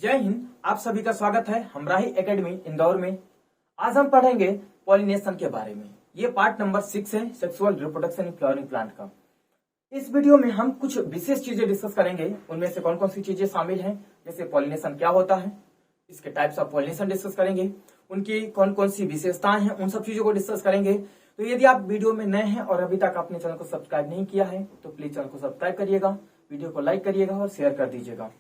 जय हिंद। आप सभी का स्वागत है हमराही एकेडमी इंदौर में। आज हम पढ़ेंगे पॉलिनेशन के बारे में। ये पार्ट नंबर 6 है, sexual reproduction in flowering plant का। इस वीडियो में हम कुछ विशेष चीजें डिस्कस करेंगे। उनमें से कौन कौन सी चीजें शामिल हैं, जैसे पॉलिनेशन क्या होता है, इसके टाइप्स ऑफ पॉलिनेशन डिस्कस करेंगे, उनकी कौन कौन सी विशेषताएं हैं, उन सब चीजों को डिस्कस करेंगे। तो यदि आप वीडियो में नए हैं और अभी तक आपने चैनल को सब्सक्राइब नहीं किया है तो प्लीज चैनल को सब्सक्राइब करिएगा, वीडियो को लाइक करिएगा और शेयर कर दीजिएगा।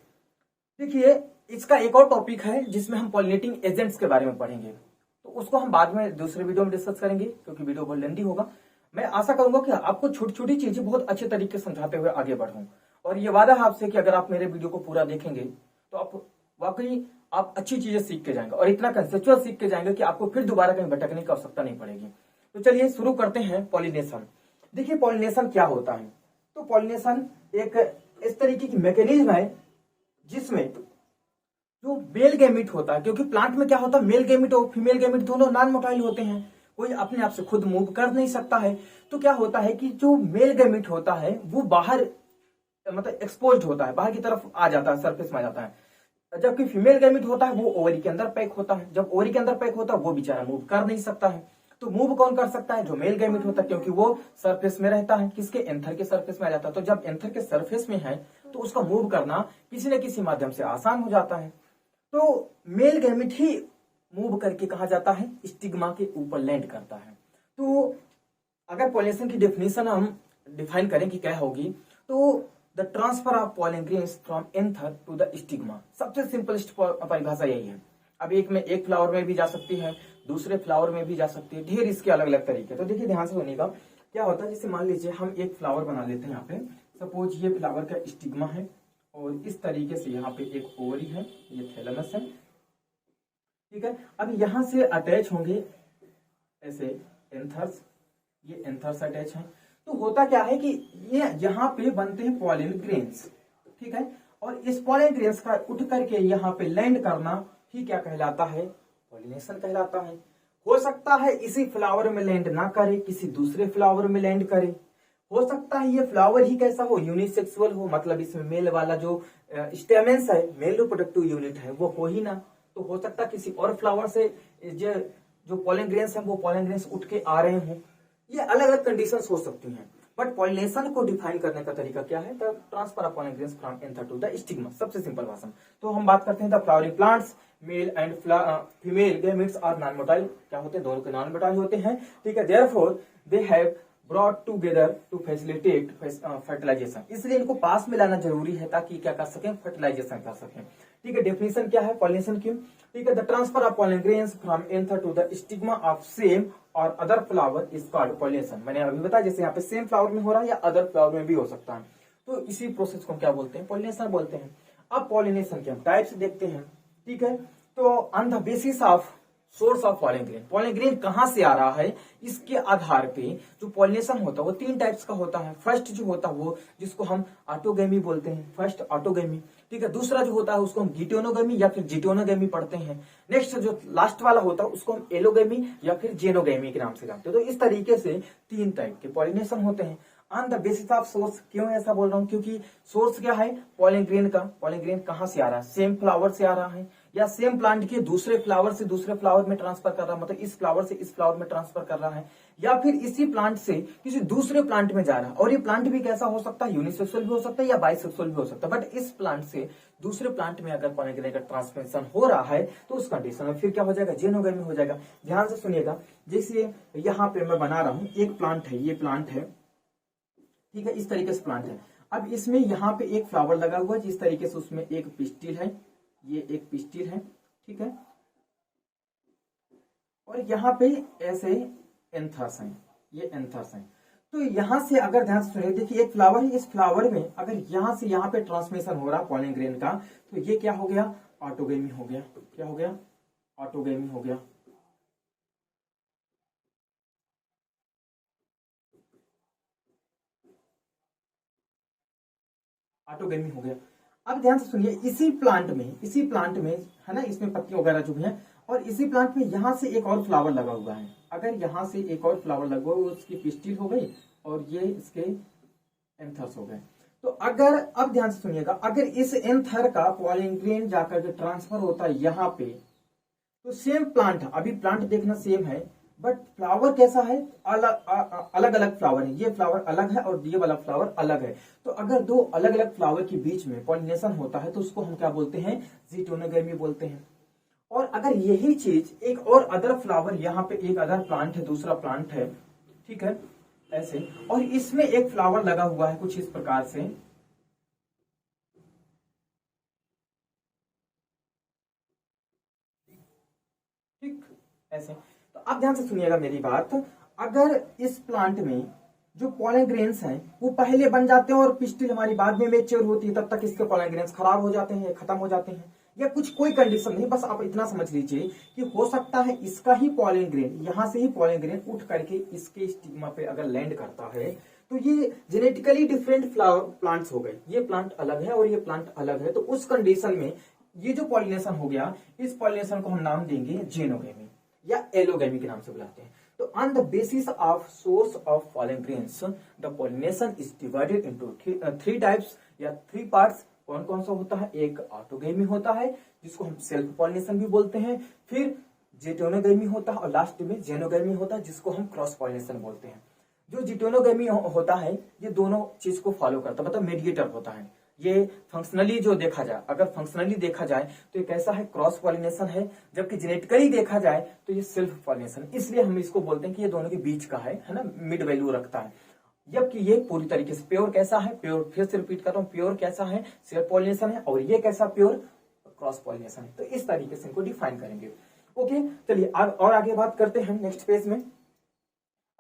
देखिए, इसका एक और टॉपिक है जिसमें हम पॉलिनेटिंग एजेंट्स के बारे में पढ़ेंगे, तो उसको हम बाद में दूसरे वीडियो में डिस्कस करेंगे क्योंकि वीडियो बहुत लेंदी होगा। मैं आशा करूंगा कि आपको छोटी छोटी चीजें बहुत अच्छे तरीके से समझाते हुए आगे बढ़ूं, और ये वादा है आपसे कि अगर आप मेरे वीडियो को पूरा देखेंगे तो आप वाकई आप अच्छी चीजें सीख के जाएंगे और इतना कंसेप्चुअल सीख के जाएंगे कि आपको फिर दोबारा कहीं भटकने की आवश्यकता नहीं पड़ेगी। तो चलिए शुरू करते हैं पॉलिनेशन। देखिए, पॉलिनेशन क्या होता है। तो पॉलिनेशन एक इस तरीके की मैकेनिज्म है जिसमें जो मेल गैमिट होता है, क्योंकि प्लांट में क्या होता है, मेल गैमिट और फीमेल गैमिट दोनों नॉन मोटाइल होते हैं, कोई अपने आप से खुद मूव कर नहीं सकता है। तो क्या होता है कि जो मेल गैमिट होता है वो बाहर मतलब एक्सपोज्ड होता है, बाहर की तरफ आ जाता है, सरफेस में आ जाता है। जबकि फीमेल गैमिट होता है वो ओवरी के अंदर पैक होता है। जब ओवरी के अंदर पैक होता है वो बेचारा मूव कर नहीं सकता है। तो मूव कौन कर सकता है, जो मेल गैमिट होता है, क्योंकि वो सरफेस में रहता है, किसके, एंथर के सरफेस में आ जाता है। तो जब एंथर के सरफेस में है तो उसका मूव करना किसी न किसी माध्यम से आसान हो जाता है। तो मेल गैमिट ही मूव करके कहा जाता है स्टिग्मा के ऊपर लैंड करता है। तो अगर पॉलिनेशन की डेफिनेशन हम डिफाइन करें कि क्या होगी, तो the transfer of pollen grains from anther to the stigma, सबसे सिंपलेस्ट परिभाषा यही है। अब एक फ्लावर में भी जा सकती है, दूसरे फ्लावर में भी जा सकती है, ढेर इसके अलग अलग तरीके। तो देखिए ध्यान से सुनिएगा क्या होता है। जैसे मान लीजिए हम एक फ्लावर बना लेते हैं, यहाँ पे सपोज ये फ्लावर का स्टिग्मा है और इस तरीके से यहाँ पे एक ओवरी है, ये थैलेमस है, ठीक है। अब यहां से अटैच होंगे ऐसे एंथर्स, ये एंथर्स अटैच हैं। तो होता क्या है कि ये यहाँ पे बनते हैं पॉलन ग्रेन्स, ठीक है। और इस पॉलन ग्रेन्स का उठ करके यहाँ पे लैंड करना ही क्या कहलाता है, पॉलिनेशन कहलाता है। हो सकता है इसी फ्लावर में लैंड ना करे, किसी दूसरे फ्लावर में लैंड करे। हो सकता है ये फ्लावर ही कैसा हो, यूनिसेक्सुअल हो, मतलब इसमें मेल वाला जो स्टेमेंस है, मेल रिप्रोडक्टिव यूनिट है, वो हो ही ना। तो हो सकता है किसी और फ्लावर से जो पॉलन ग्रेन्स है वो पॉलन ग्रेन्स उठ के आ रहे हों। ये अलग अलग कंडीशंस हो सकती हैं। बट पॉलिनेशन को डिफाइन करने का तरीका क्या है, the transfer of pollen grains from anther to the stigma, सबसे सिंपल भाषा में। तो हम बात करते हैं the flowering plants, male and female gametes are non motile, क्या होते हैं, दोनों के नॉन मोटाइल होते हैं, ठीक है। Therefore they have brought together to facilitate fertilization, इसलिए इनको पास में लाना जरूरी है ताकि क्या कर सकें, फर्टिलाइजेशन कर सकें, ठीक है। डेफिनेशन क्या है पॉलिनेशन की, ठीक है। The transfer of pollen grains from anther to the stigma of same और other flower is called pollination. मैंने अभी बताया जैसे यहाँ पे सेम फ्लावर में हो रहा है या अदर फ्लावर में भी हो सकता है, तो इसी प्रोसेस को क्या बोलते हैं, पॉलिनेशन बोलते हैं। अब पॉलिनेशन के हम टाइप्स देखते हैं, ठीक है। तो on the basis of source of pollen grain, pollen grain कहां से आ रहा है, इसके आधार पे जो पॉलिनेशन होता है वो तीन टाइप्स का होता है। फर्स्ट जो होता है वो जिसको हम ऑटोगेमी बोलते हैं, फर्स्ट ऑटोगेमी, ठीक है। दूसरा जो होता है उसको हम गिटोनोगेमी या फिर जिटोनोगेमी पढ़ते हैं। नेक्स्ट जो लास्ट वाला होता है उसको हम एलोगेमी या फिर जेनोगेमी के नाम से जानते हैं। तो इस तरीके से तीन टाइप के पॉलिनेशन होते हैं on the basis of source. क्यों ऐसा बोल रहा हूं, क्योंकि सोर्स क्या है, पॉलन ग्रेन का, पॉलन ग्रेन कहां से आ रहा है, सेम फ्लावर से आ रहा है या सेम प्लांट के दूसरे फ्लावर से दूसरे फ्लावर में ट्रांसफर कर रहा है, मतलब इस फ्लावर से इस फ्लावर में ट्रांसफर कर रहा है, या फिर इसी प्लांट से किसी दूसरे प्लांट में जा रहा है। और ये प्लांट भी कैसा हो सकता है, यूनिसेक्सुअल भी हो सकता है या बाइसेक्सुअल भी हो सकता है। बट इस प्लांट से दूसरे प्लांट में अगर पॉलन ग्रेन का ट्रांसमिशन हो रहा है तो उस कंडीशन में फिर क्या हो जाएगा, जेनोगेमी हो जाएगा। ध्यान से सुनिएगा, जैसे यहाँ पे मैं बना रहा हूं एक प्लांट है, ये प्लांट है, ठीक है, इस तरीके से प्लांट है। अब इसमें यहाँ पे एक फ्लावर लगा हुआ है, जिस तरीके से उसमें एक पिस्टिल है, ये एक पिस्टिल है, ठीक है। और यहाँ पे ऐसे एंथर्स हैं, ये एंथर्स हैं। तो यहां से अगर ध्यान से सुनिए, देखिए एक फ्लावर है, इस फ्लावर में अगर यहां से यहाँ पे ट्रांसमिशन हो रहा पॉलन ग्रेन का, तो ये क्या हो गया, ऑटोगेमी हो गया। क्या हो गया, ऑटोगेमी हो गया। ऑटोगेमी हो गया। अब ध्यान से सुनिए, इसी प्लांट में है ना, इसमें पत्ती वगैरह जो भी है, और इसी प्लांट में यहां से एक और फ्लावर लगा हुआ है। अगर यहां से एक और फ्लावर लगा हुआ, उसकी पिस्टिल हो गई और ये इसके एंथर्स हो गए। तो अगर अब ध्यान से सुनिएगा, अगर इस एंथर का पॉलन ग्रेन जाकर के ट्रांसफर होता है यहाँ पे, तो सेम प्लांट, अभी प्लांट देखना सेम है बट फ्लावर कैसा है, अलग अलग फ्लावर है, ये फ्लावर अलग है और ये वाला फ्लावर अलग है। तो अगर दो अलग अलग फ्लावर के बीच में पॉलिनेशन होता है तो उसको हम क्या बोलते हैं, ज़ीटोनोगेमी बोलते हैं। और अगर यही चीज एक और अदर फ्लावर, यहाँ पे एक अदर प्लांट है, दूसरा प्लांट है, ठीक है ऐसे, और इसमें एक फ्लावर लगा हुआ है कुछ इस प्रकार से, ठीक ऐसे। तो आप ध्यान से सुनिएगा मेरी बात, अगर इस प्लांट में जो पॉलन ग्रेन्स हैं वो पहले बन जाते हैं और पिस्टिल हमारी बाद में मेच्योर होती है, तब तक इसके पॉलन ग्रेन्स खराब हो जाते हैं, खत्म हो जाते हैं, या कुछ कोई कंडीशन नहीं, बस आप इतना समझ लीजिए कि हो सकता है इसका ही पॉलन ग्रेन, यहां से ही पॉलन ग्रेन उठ करके इसके स्टिग्मा पे अगर लैंड करता है तो ये जेनेटिकली डिफरेंट प्लांट्स हो गए, ये प्लांट अलग है और ये प्लांट अलग है। तो उस कंडीशन में ये जो पॉलिनेशन हो गया, इस पॉलिनेशन को हम नाम देंगे जेनोगेमी या एलोगेमी के नाम से बुलाते हैं। तो on the basis of source of pollen grains the pollination is divided into three types या थ्री पार्ट्स। कौन कौन सा होता है, एक ऑटोगेमी होता है जिसको हम सेल्फ पॉलिनेशन भी बोलते हैं, फिर जेटोनोगेमी होता है और लास्ट में जेनोगेमी होता है जिसको हम क्रॉस पॉलिनेशन बोलते हैं। जो जिटोनोगेमी होता है ये दोनों चीज को फॉलो करता है, मतलब मेडिएटर होता है। ये फंक्शनली जो देखा जाए, अगर फंक्शनली देखा जाए तो ये कैसा है, क्रॉस पॉलिनेशन है, जबकि जेनेटिकली देखा जाए तो ये सेल्फ पॉलिनेशन। इसलिए हम इसको बोलते हैं कि ये दोनों के बीच का है ना, मिड वैल्यू रखता है। जबकि ये पूरी तरीके से प्योर कैसा है, प्योर फिर से रिपीट कर रहा हूं, प्योर कैसा है, सेल्फ पॉलिनेशन है, और ये कैसा प्योर क्रॉस पॉलिनेशन है। तो इस तरीके से इनको डिफाइन करेंगे। ओके चलिए और आगे बात करते हैं नेक्स्ट पेज में।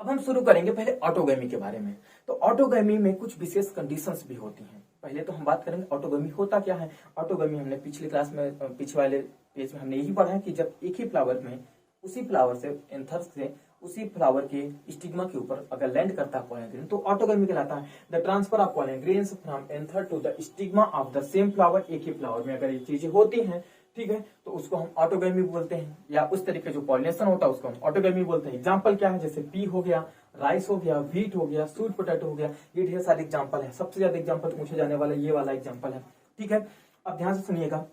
अब हम शुरू करेंगे पहले ऑटोगेमी के बारे में। तो ऑटोगेमी में कुछ विशेष कंडीशंस भी होती हैं। पहले तो हम बात करेंगे ऑटोगेमी होता क्या है। ऑटोगेमी हमने पिछली क्लास में, पिछले वाले पेज में हमने यही पढ़ा है कि जब एक ही फ्लावर में उसी फ्लावर से, एंथर से उसी फ्लावर के स्टिग्मा के ऊपर अगर लैंड करता है पॉलन ग्रेन तो ऑटोगेमी कहलाता है। The transfer of pollen grains from anther to the stigma of the same flower, एक ही फ्लावर में अगर ये चीजें होती हैं, ठीक है, तो उसको हम ऑटोगेमी बोलते हैं, या उस तरीके जो पॉलिनेशन होता है उसको हम ऑटोगेमी बोलते हैं। एग्जांपल क्या है, जैसे पी हो गया, राइस हो गया, व्हीट हो गया, स्वीट पोटैटो हो गया, ये ढेर सारे एग्जांपल है। सबसे ज्यादा एग्जांपल पूछे जाने वाला ये वाला एग्जांपल है, ठीक है। अब ध्यान से सुनिएगा,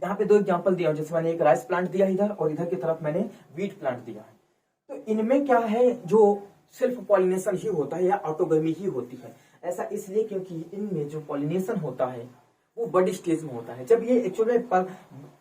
यहाँ पे दो एग्जांपल दिया, जैसे मैंने एक राइस प्लांट दिया इधर और इधर की तरफ मैंने व्हीट प्लांट दिया है। तो इनमें क्या है, जो सिर्फ पॉलिनेशन ही होता है या ऑटोगेमी ही होती है। ऐसा इसलिए क्योंकि इनमें जो पॉलिनेशन होता है वो बड़ी स्टेज में होता है। जब ये एक्चुअली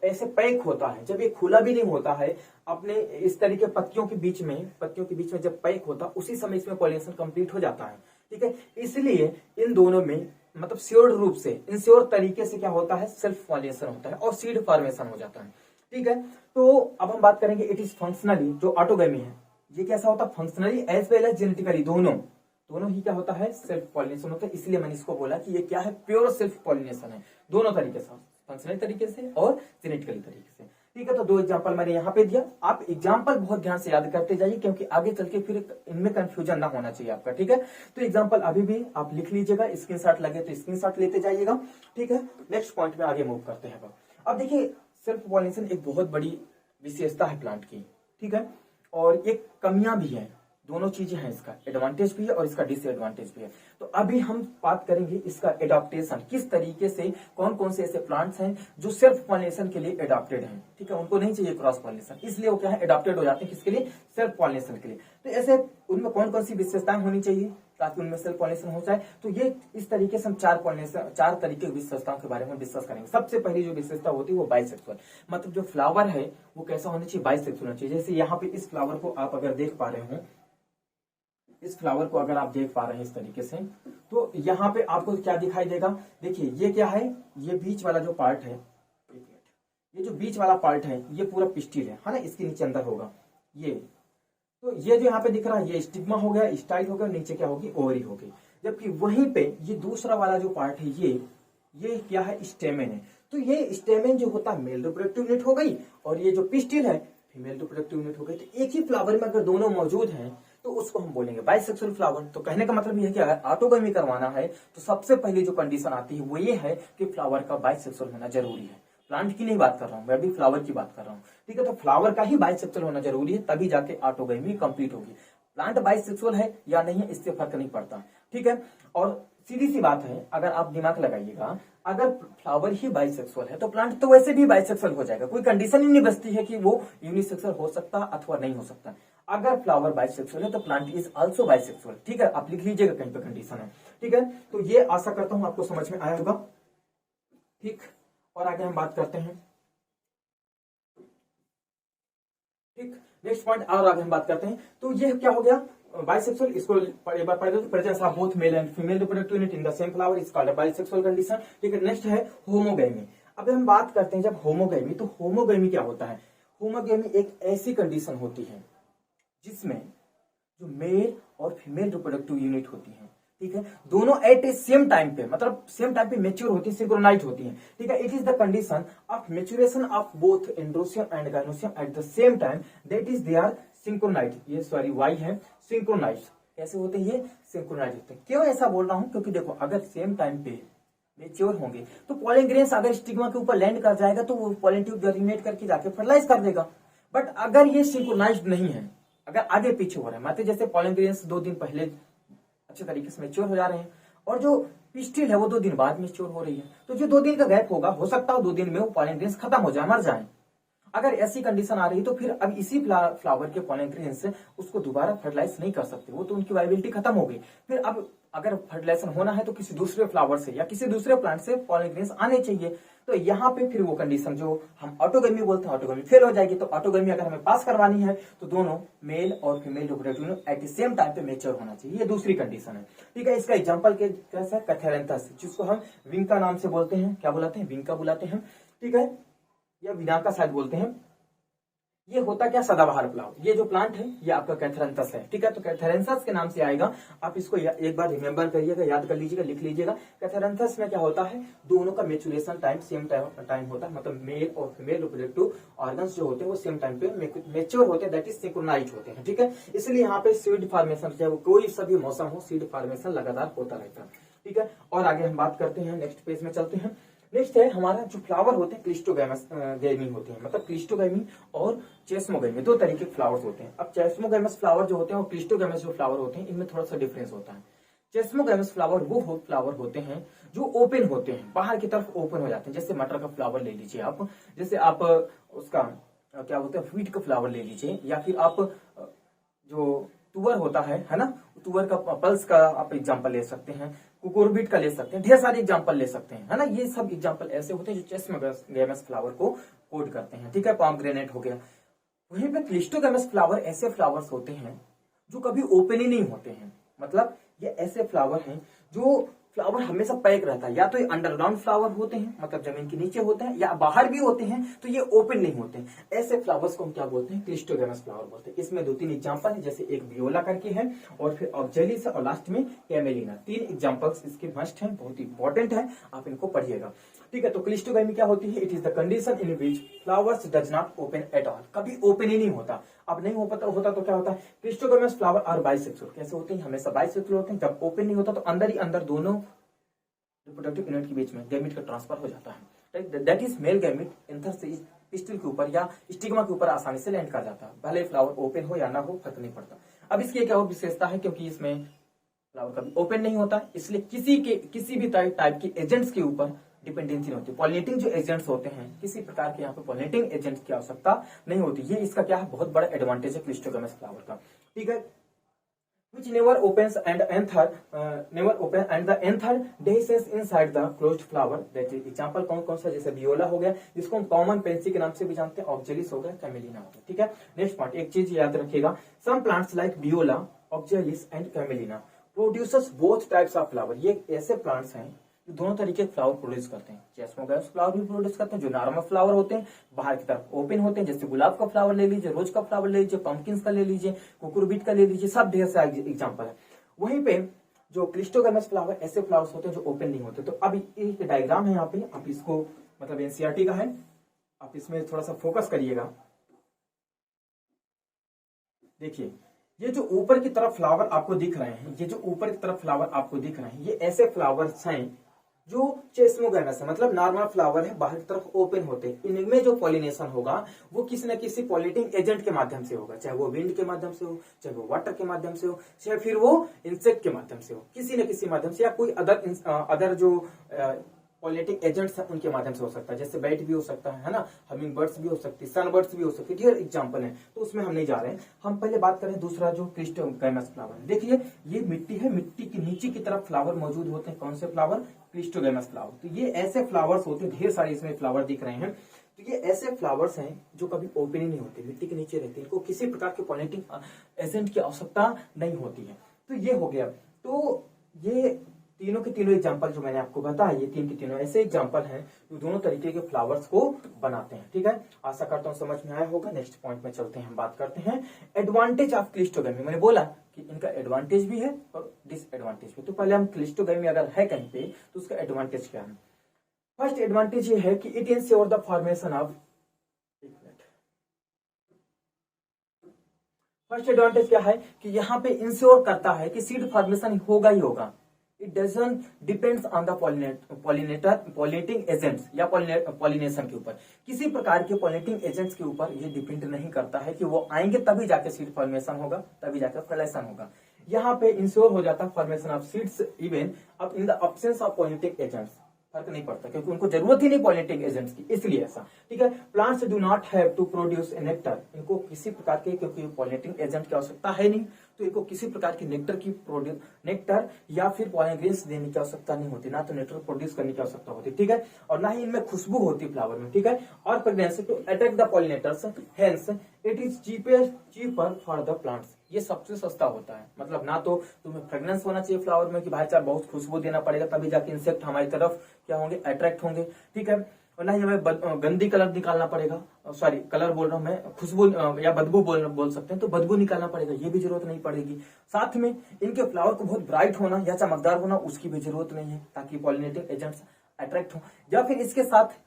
ऐसे पैक होता है, जब ये खुला भी नहीं होता है अपने इस तरीके पत्तियों के बीच में जब पैक होता उसी समय इसमें पॉलिनेशन कंप्लीट हो जाता है, ठीक है। इसलिए इन दोनों में मतलब श्योर रूप से, इंश्योर तरीके से क्या होता है, सेल्फ पॉलिनेशन होता है और सीड फॉर्मेशन हो जाता है, ठीक है। तो अब हम बात करेंगे इट इज फंक्शनली, जो ऑटोगेमी है ये कैसा होता है, functionally as well as genetically, दोनों ही क्या होता है, सेल्फ पॉलिनेशन होता है। इसलिए मैंने इसको बोला कि ये क्या है, प्योर सेल्फ पॉलिनेशन है, दोनों तरीके से, फंक्शनल तरीके से और जेनेटिकली तरीके से, ठीक है। तो दो एग्जांपल मैंने यहाँ पे दिया, आप एग्जांपल बहुत ध्यान से याद करते जाइए क्योंकि आगे चल के फिर इनमें कंफ्यूजन ना होना चाहिए आपका, ठीक है। तो एग्जांपल अभी भी आप लिख लीजिएगा, स्क्रीनशॉट लगे तो स्क्रीनशॉट लेते जाइएगा, ठीक है। नेक्स्ट पॉइंट में आगे मूव करते हैं। अब देखिए, सेल्फ पॉलिनेशन एक बहुत बड़ी विशेषता है प्लांट की, ठीक है, और एक कमियां भी है, दोनों चीजें हैं, इसका एडवांटेज भी है और इसका डिसएडवांटेज भी है। तो अभी हम बात करेंगे इसका एडाप्टेशन, किस तरीके से, कौन कौन से ऐसे प्लांट्स हैं जो सेल्फ पॉलिनेशन के लिए एडाप्टेड हैं, ठीक है, उनको नहीं चाहिए क्रॉस पॉलिनेशन, इसलिए वो क्या है, एडाप्टेड हो जाते हैं किसके लिए, सेल्फ पॉलिनेशन के लिए। तो ऐसे उनमें कौन कौन सी विशेषताएं होनी चाहिए ताकि उनमें सेल्फ पॉलिनेशन हो जाए। तो ये इस तरीके से हम चार तरीके की विशेषताओं के बारे में डिस्कस करेंगे। सबसे पहली जो विशेषता होती है वो बाइसेक्सुअल, मतलब जो फ्लावर है वो कैसा होना चाहिए, बाइसेक्सुअल होना चाहिए। जैसे यहाँ पे इस फ्लावर को आप अगर देख पा रहे हो, इस फ्लावर को अगर आप देख पा रहे हैं इस तरीके से, तो यहाँ पे आपको क्या दिखाई देगा, देखिए ये क्या है, ये बीच वाला जो पार्ट है, ये जो बीच वाला पार्ट है ये पूरा पिस्टिल है ना, इसके नीचे अंदर होगा ये। तो ये जो यहाँ पे दिख रहा है ये स्टिग्मा हो गया, स्टाइल हो गया, नीचे क्या होगी, ओवरी होगी। जबकि वहीं पे ये दूसरा वाला जो पार्ट है ये क्या है, स्टेमेन है। तो ये स्टेमेन जो होता है मेल रिप्रोडक्टिव यूनिट हो गई और ये जो पिस्टिल है फीमेल रिप्रोडक्टिव यूनिट हो गई। तो एक ही फ्लावर में अगर दोनों मौजूद हैं तो उसको हम बोलेंगे बाइसेक्सुअल फ्लावर। तो कहने का मतलब ये है कि अगर ऑटोगेमी करवाना है तो सबसे पहले जो कंडीशन आती है वो ये है कि फ्लावर का बाइसेक्सुअल होना जरूरी है। प्लांट की नहीं बात कर रहा हूं मैं, अभी फ्लावर की बात कर रहा हूँ, ठीक है। तो फ्लावर का ही बाइसेक्सुअल होना जरूरी है, तभी जाके ऑटोगेमी कंप्लीट होगी। प्लांट बाइसेक्सुअल है या नहीं है इससे फर्क नहीं पड़ता, ठीक है। और सीधी सी बात है, अगर आप दिमाग लगाइएगा, अगर फ्लावर ही बाइसेक्सुअल है तो प्लांट तो वैसे भी बाइसेक्सुअल हो जाएगा। कोई कंडीशन ही नहीं बचती है कि वो यूनिसेक्सुअल हो सकता अथवा नहीं हो सकता। अगर फ्लावर बाइसेक्सुअल है तो प्लांट इज आल्सो बाइसेक्सुअल। ठीक है, आप लिख लीजिएगा कहीं पे कंडीशन है। ठीक है, तो ये आशा करता हूं आपको समझ में आया होगा। ठीक, और आगे हम बात करते हैं। ठीक, नेक्स्ट पॉइंट और आगे हम बात करते हैं। तो ये क्या हो गया बाइसेक्सुअल, इसको एक बार पढ़ दो। Presence of both male and female reproductive unit in the same flower is called bisexual condition. ठीक है, नेक्स्ट है होमोगैमी। अब हम बात करते हैं जब होमोगैमी, तो होमोगैमी क्या होता है? होमोगैमी एक ऐसी कंडीशन होती है जिसमें जो मेल और फीमेल रिप्रोडक्टिव यूनिट होती है, ठीक है, दोनों एट ए सेम टाइम पे, मतलब सेम टाइम पे मेच्योर होती है, सिंक्रोनाइज होती है। ठीक है, it is the condition of maturation of both androecium and gynoecium at the same time, that is they are synchronize. ये सॉरी वाई है, सिंक्रोनाइज। कैसे होते हैं ये? सिंक्रोनाइज होते हैं। क्यों ऐसा बोल रहा हूं? क्योंकि देखो, अगर सेम टाइम पे मेच्योर होंगे तो पॉलन ग्रेन्स अगर स्टिग्मा के ऊपर लैंड कर जाएगा तो वो पॉलन ट्यूब जर्मिनेट करके जाके फर्टिलाइज कर देगा। बट अगर ये सिंक्रोनाइज्ड नहीं है, अगर आगे पीछे हो रहा है, मतलब जैसे पॉलन ग्रेन्स 2 दिन पहले अच्छे तरीके से मेच्योर हो जा रहे हैं और जो पिस्टिल है वो 2 दिन बाद मेच्योर हो रही है, तो जो 2 दिन का गैप होगा, हो सकता है 2 दिन में वो पॉलन ग्रेन्स खत्म हो जाए, मर जाए। अगर ऐसी कंडीशन आ रही है तो फिर अब इसी फ्लावर के पॉलन ग्रेन्स उसको दोबारा फर्टिलाइज नहीं कर सकते, वो तो उनकी वाइबिलिटी खत्म हो गई। फिर अब अगर फर्टिलाइजेशन होना है तो किसी दूसरे फ्लावर से या किसी दूसरे प्लांट से पॉलन ग्रेन्स आने चाहिए। तो यहाँ पे फिर वो कंडीशन जो हम ऑटोगमी बोलते हैं, ऑटोगमी फेल हो जाएगी। तो ऑटोगमी अगर हमें पास करवानी है तो दोनों मेल और female reproductive eight the same time पे मेच्योर होना चाहिए, ये दूसरी कंडीशन है। ठीक है, इसका एग्जांपल कैसा है? कैथेरेंथस, जिसको हम विंका नाम से बोलते हैं। क्या बुलाते हैं? विंका बुलाते हैं। ठीक है, या विनाका शायद बोलते हैं। ये होता क्या? सदाबहार फ्लावर। ये जो प्लांट है ये आपका कैथेरेंथस है। ठीक है, तो कैथेरेंथस के नाम से आएगा। आप इसको एक बार रिमेंबर करिएगा, याद कर लीजिएगा, लिख लीजिएगा। कैथेरेंथस में क्या होता है? दोनों का मेचुरेशन टाइम सेम टाइम होता है, मतलब मेल और फीमेल रिप्रोडक्टिव ऑर्गन्स जो होते हैं वो सेम टाइम पे मेच्योर होते हैं, दैट इज सिंक्रोनाइज होते हैं। ठीक है, इसलिए यहाँ पे सीड फॉर्मेशन, चाहे वो कोई सा भी मौसम हो, सीड फॉर्मेशन लगातार होता रहता है। ठीक है, और आगे हम बात करते हैं, नेक्स्ट पेज में चलते हैं। नेक्स्ट है हमारा जो फ्लावर होते हैं क्लिस्टोगैमस गैमी होते हैं, मतलब क्लिस्टोगैमी और चेस्मोगैमी, 2 तरीके के फ्लावर्स होते हैं। अब चेस्मोगैमस फ्लावर जो होते हैं और क्लिस्टोगैमस जो फ्लावर होते हैं, इनमें थोड़ा सा डिफरेंस होता है। चेस्मोगैमस फ्लावर वो फ्लावर होते हैं जो ओपन होते हैं, बाहर की तरफ ओपन हो जाते हैं। जैसे मटर का फ्लावर ले लीजिए आप, जैसे आप उसका क्या बोलते हैं, व्हीट का फ्लावर ले लीजिए, या फिर आप जो तुअर होता है ना, तुअर का पल्स का आप एग्जांपल ले सकते हैं, कुकुरबिट का ले सकते हैं, ढेर सारे एग्जांपल ले सकते हैं, है ना। ये सब एग्जांपल ऐसे होते हैं जो चेस्मोगैमस फ्लावर को कोड करते हैं। ठीक है, पॉमग्रेनेट हो गया। वहीं पे क्लिस्टोगैमस फ्लावर ऐसे फ्लावर्स होते हैं जो कभी ओपन ही नहीं होते हैं, मतलब ये ऐसे फ्लावर हैं जो फ्लावर हमेशा पैक रहता है, या तो ये अंडरग्राउंड फ्लावर होते हैं, मतलब जमीन के नीचे होते हैं, या बाहर भी होते हैं, तो ये ओपन नहीं होते हैं। ऐसे फ्लावर्स को हम क्या बोलते हैं? क्लिस्टोगैमस फ्लावर बोलते हैं। इसमें 2-3 एग्जांपल है, जैसे एक वियोला करके है, और फिर ऑक्जेलिस और लास्ट में कैमेलिना। 3 एग्जांपल्स इसके मस्ट हैं, बहुत इंपॉर्टेंट है, आप इनको पढ़िएगा। ठीक है, तो क्लिस्टोगैमी क्या होती है? It is the condition in which flowers does not open at all, कभी ओपन ही नहीं होता। अब नहीं होता तो क्या होता है? Cleistogamous flower are bisexual. कैसे होते हैं? हमेशा बाइसेक्सुअल होते हैं। जब ओपन नहीं होता तो अंदर ही अंदर दोनों रिप्रोडक्टिव यूनिट के बीच में गैमीट का ट्रांसफर हो जाता है। That is male gamete anther से पिस्टिल के ऊपर या स्टिग्मा के ऊपर आसानी से लैंड कर जाता है, भले फ्लावर ओपन हो या ना हो, फर्क नहीं पड़ता। अब इसकी क्या विशेषता है? क्योंकि इसमें फ्लावर कभी ओपन नहीं होता, इसलिए किसी भी टाइप के एजेंट्स के ऊपर डिपेंडेंसी नहीं होती। पॉलिनेटिंग जो एजेंट्स होते हैं, किसी प्रकार के यहाँ पे पॉलिनेटिंग एजेंट की आवश्यकता नहीं होती। ये इसका क्या है? बहुत बड़ा एडवांटेज है क्लिस्टोगैमस फ्लावर का। ठीक है, which never opens and the anther dehisces inside the closed flower, that is example कौन सा? जैसे वियोला हो गया, जिसको हम कॉमन पेंसी के नाम से भी जानते हैं, ऑक्जेलिस हो गया, कैमेलिना हो गया। ठीक है, नेक्स्ट पॉइंट, एक चीज याद रखिएगा, some plants like viola, oxalis and commelina produces both types of flower. ये ऐसे प्लांट्स हैं जो दोनों तरीके के फ्लावर प्रोड्यूस करते हैं। चेस्मोगैमस फ्लावर भी प्रोड्यूस करते हैं, जो नॉर्मल फ्लावर होते हैं, बाहर की तरफ ओपन होते हैं, जैसे गुलाब का फ्लावर ले लीजिए, रोज का फ्लावर ले लीजिए, पंपकिन का ले लीजिए, कुकुरबिट का ले लीजिए, सब ढेर सारे एग्जाम्पल है। वहीं पे जो क्लिस्टोगैमस फ्लावर ऐसे फ्लावर्स होते हैं जो ओपन नहीं होते। तो अब एक डायग्राम है यहाँ पे, आप इसको, मतलब एनसीईआरटी का है, आप इसमें थोड़ा सा फोकस करिएगा। देखिए, ये जो ऊपर की तरफ फ्लावर आपको दिख रहे हैं, ये जो ऊपर की तरफ फ्लावर आपको दिख रहे हैं, ये ऐसे फ्लावर्स हैं जो चेस्मोगैमस है, मतलब नॉर्मल फ्लावर है, बाहर की तरफ ओपन होते हैं, इनमें जो पॉलिनेशन होगा वो किसी न किसी पॉलिनेटिंग एजेंट के माध्यम से होगा, चाहे वो विंड के माध्यम से हो, चाहे वो वाटर के माध्यम से हो, चाहे फिर वो इंसेक्ट के माध्यम से हो, किसी न किसी माध्यम से, या कोई अदर जो पॉलिनेटिंग एजेंट्स हैं उनके माध्यम से हो सकता है। जैसे बैट भी हो सकता है ना, हमिंग बर्ड्स भी हो सकती है, सन बर्ड्स भी हो सकती है, ढेर एग्जाम्पल है, तो उसमें हम नहीं जा रहे हैं। हम पहले बात करें दूसरा जो क्लिस्टोगैमस फ्लावर। देखिए ये मिट्टी है, मिट्टी के नीचे की तरफ फ्लावर मौजूद होते हैं। कौन से फ्लावर? Cleistogamous flower. तो ये ऐसे फ्लावर्स होते हैं, ढेर सारे इसमें फ्लावर दिख रहे हैं। तो ये ऐसे फ्लावर्स हैं जो कभी ओपन ही नहीं होते, मिट्टी के नीचे रहते हैं, इनको किसी प्रकार के पॉलिनेटिंग एजेंट की आवश्यकता नहीं होती है। तो ये हो गया। तो ये तीनों के तीनों एग्जाम्पल जो मैंने आपको बताया, ये तीन के तीनों ऐसे एग्जाम्पल हैं जो दोनों तरीके के फ्लावर्स को बनाते हैं। ठीक है, आशा करता हूं समझ में आया होगा। नेक्स्ट पॉइंट में चलते हैं, हम बात करते हैं एडवांटेज ऑफ क्लिस्टोगैमी। मैंने बोला कि इनका एडवांटेज भी है और डिसएडवांटेज भी। तो पहले हम क्लिस्टोगैमी अगर है कहीं पे तो उसका एडवांटेज क्या है। फर्स्ट एडवांटेज ये है कि it ensure the formation of, first advantage क्या है कि यहाँ पे इंश्योर करता है कि सीड फॉर्मेशन होगा ही होगा। It doesn't depends on the pollinating agents या पॉलिनेशन के ऊपर, किसी प्रकार के पॉलिनेटिंग एजेंट्स के ऊपर ये डिपेंड नहीं करता है कि वो आएंगे तभी जाके सीड फॉर्मेशन होगा, तभी जाकर फॉर्मेशन होगा। यहाँ पे इंश्योर हो जाता है फॉर्मेशन ऑफ सीड्स इवन अब in the absence of pollinating agents. फर्क नहीं पड़ता क्योंकि उनको जरूरत ही नहीं पॉलिनेटिंग एजेंट्स की, इसलिए ऐसा। ठीक है, plants do not have to produce a nectar. इनको किसी प्रकार के, क्योंकि पॉलिनेटिंग एजेंट की आवश्यकता है नहीं, तो इनको किसी प्रकार की नेक्टर या फिर पॉलन ग्रेन्स देने की आवश्यकता नहीं होती, ना तो नेक्टर प्रोड्यूस करने की आवश्यकता होती। ठीक है, और ना ही इनमें खुशबू होती फ्लावर में। ठीक है, और pregnancy to attract the pollinators, hence it is cheaper for the plants. ये सबसे सस्ता होता है, मतलब ना तो तुम्हें फ्रेग्रेंस होना चाहिए फ्लावर में कि भाई साहब बहुत खुशबू देना पड़ेगा तभी जाके इंसेक्ट हमारी तरफ क्या होंगे, अट्रैक्ट होंगे। ठीक है, और ना ही हमें गंदी कलर निकालना पड़ेगा, सॉरी कलर बोल रहा हूं मैं, खुशबू या बदबू बोल सकते हैं, तो बदबू निकालना पड़ेगा, ये भी जरूरत नहीं पड़ेगी। साथ में इनके फ्लावर को बहुत ब्राइट होना या चमकदार होना, उसकी भी जरूरत नहीं है, ताकि पॉलिनेटिंग एजेंट्स अट्रैक्ट हो। या फिर इसके साथ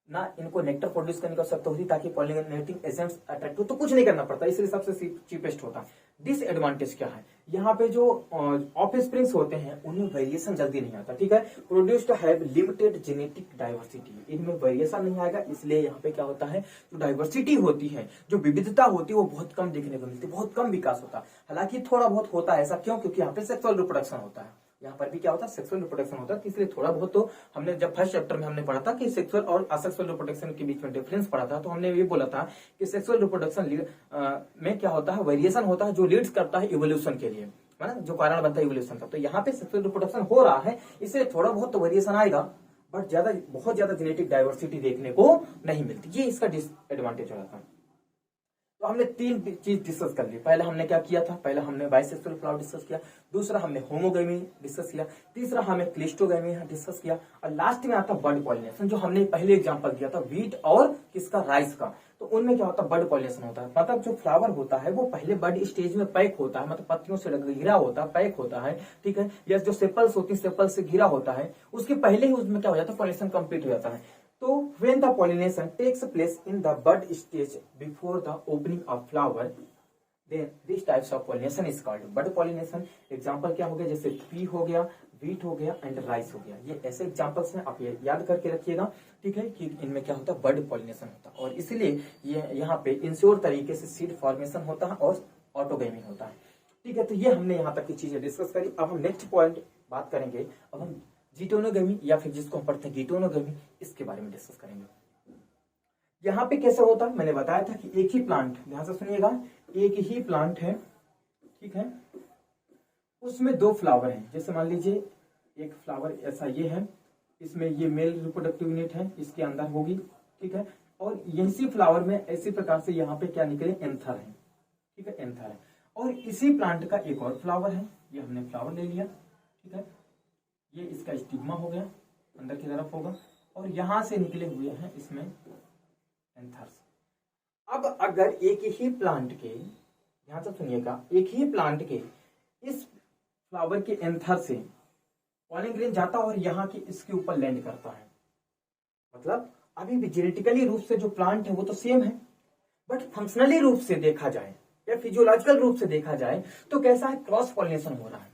ना इनको नेक्टर प्रोड्यूस करने की आवश्यकता होती ताकि पॉलिनेटिंग एजेंट्स अट्रैक्ट हो, तो कुछ नहीं करना पड़ता, इसलिए सबसे चीपेस्ट होता है। डिसएडवांटेज क्या है, यहाँ पे जो ऑफ स्प्रिंग्स होते हैं उनमें वेरिएशन जल्दी नहीं आता। ठीक है, produced have limited genetic diversity, इनमें वेरिएशन नहीं आएगा, इसलिए यहाँ पे क्या होता है, जो डाइवर्सिटी होती है, जो विविधता होती है, वो बहुत कम देखने को मिलती है, बहुत कम विकास होता है। हालांकि थोड़ा बहुत होता है, ऐसा क्यों? क्योंकि यहाँ पे सेक्सुअल रिप्रोडक्शन होता है, यहाँ पर भी क्या होता है, सेक्सुअल रिप्रोडक्शन होता है, इसलिए थोड़ा बहुत तो हमने जब फर्स्ट चैप्टर में हमने पढ़ा था कि सेक्सुअल और असेक्सुअल रिप्रोडक्शन के बीच में डिफरेंस पढ़ा था, तो हमने ये बोला था कि सेक्सुअल रिप्रोडक्शन में क्या होता है, वेरिएशन होता है जो लीड्स करता है इवोल्यूशन के लिए, है ना, जो कारण बनता है इवोल्यूशन का। तो यहाँ पे सेक्सुअल रिप्रोडक्शन हो रहा है, इससे थोड़ा बहुत तो वेरिएशन आएगा, बट बहुत ज्यादा जेनेटिक डाइवर्सिटी देखने को नहीं मिलती, ये इसका डिसएडवांटेज हो जाता है। तो हमने तीन चीज डिस्कस कर ली। पहले हमने क्या किया था, पहले हमने बाइसेक्सुअल फ्लावर डिस्कस किया, दूसरा हमने होमोगैमी डिस्कस किया, तीसरा हमें क्लिस्टोगैमी डिस्कस किया, और लास्ट में आता बर्ड पॉलिनेशन, जो हमने पहले एग्जांपल दिया था व्हीट और किसका, राइस का। तो उनमें क्या होता है, बर्ड पॉलिनेशन होता है, मतलब जो फ्लावर होता है वो पहले बर्ड स्टेज में पैक होता है, मतलब पत्तियों से घिरा होता है, पैक होता है। ठीक है, या जो सेपल्स होती है, सेपल से घिरा होता है, उसके पहले ही उसमें क्या हो जाता है, पॉलिनेशन कंप्लीट हो जाता है। So when the pollination takes place in the bud stage before the opening of flower, then these types of pollination is called bud pollination. Example क्या हो गया, जैसे pea हो गया, wheat हो गया एंड राइस हो गया, ये ऐसे एग्जाम्पल्स हैं, आप ये याद करके रखिएगा। ठीक है, कि इनमें क्या होता है, बर्ड पॉलिनेशन होता है, और इसीलिए ये यहाँ पे इंश्योर तरीके से सीड फॉर्मेशन होता है और ऑटोगैमी होता है। ठीक है, तो ये हमने यहाँ तक की चीजें डिस्कस करी। अब हम नेक्स्ट पॉइंट बात करेंगे, अब हम जीटोनोगैमी या फिर जिसको हम पढ़ते हैं गिटोनोगैमी, इसके बारे में डिस्कस करेंगे। यहाँ पे कैसे होता है, मैंने बताया था कि एक ही प्लांट, ध्यान से सुनिएगा, एक ही प्लांट है, ठीक है, उसमें दो फ्लावर हैं। जैसे मान लीजिए एक फ्लावर ऐसा ये है, इसमें ये मेल रिप्रोडक्टिव यूनिट है, इसके अंदर होगी। ठीक है, और इसी फ्लावर में इसी प्रकार से यहाँ पे क्या निकले, एंथर है। ठीक है, एंथर है, और इसी प्लांट का एक और फ्लावर है, ये हमने फ्लावर ले लिया। ठीक है, ये इसका स्टिग्मा हो गया, अंदर की तरफ होगा, और यहां से निकले हुए हैं इसमें एंथर्स। अब अगर एक ही प्लांट के, ध्यान से सुनिएगा, एक ही प्लांट के इस फ्लावर के एंथर से पॉलन ग्रेन जाता और यहाँ के इसके ऊपर लैंड करता है, मतलब अभी भी जेनेटिकली रूप से जो प्लांट है वो तो सेम है, बट फंक्शनली रूप से देखा जाए या फिजियोलॉजिकल रूप से देखा जाए तो कैसा है, क्रॉस पॉलिनेशन हो रहा है।